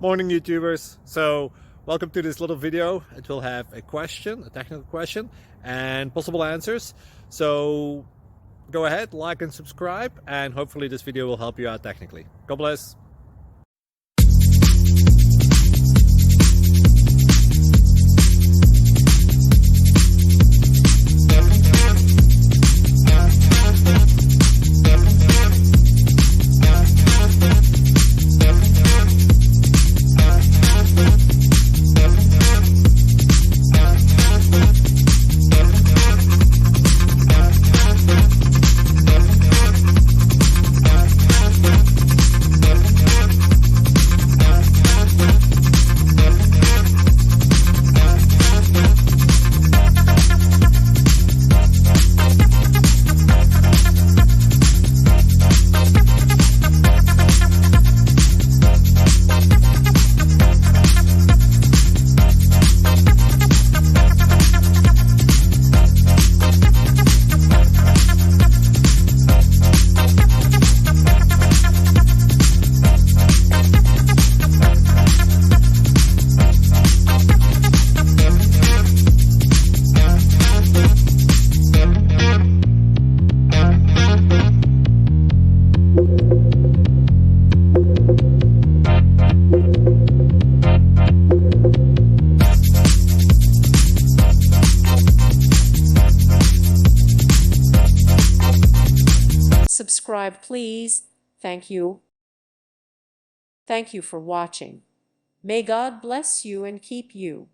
Morning YouTubers. So welcome to this little video. It will have a question, a technical question, and possible answers. So go ahead, like and subscribe, and hopefully this video will help you out technically. God bless. Subscribe, please. Thank you. Thank you for watching. May God bless you and keep you.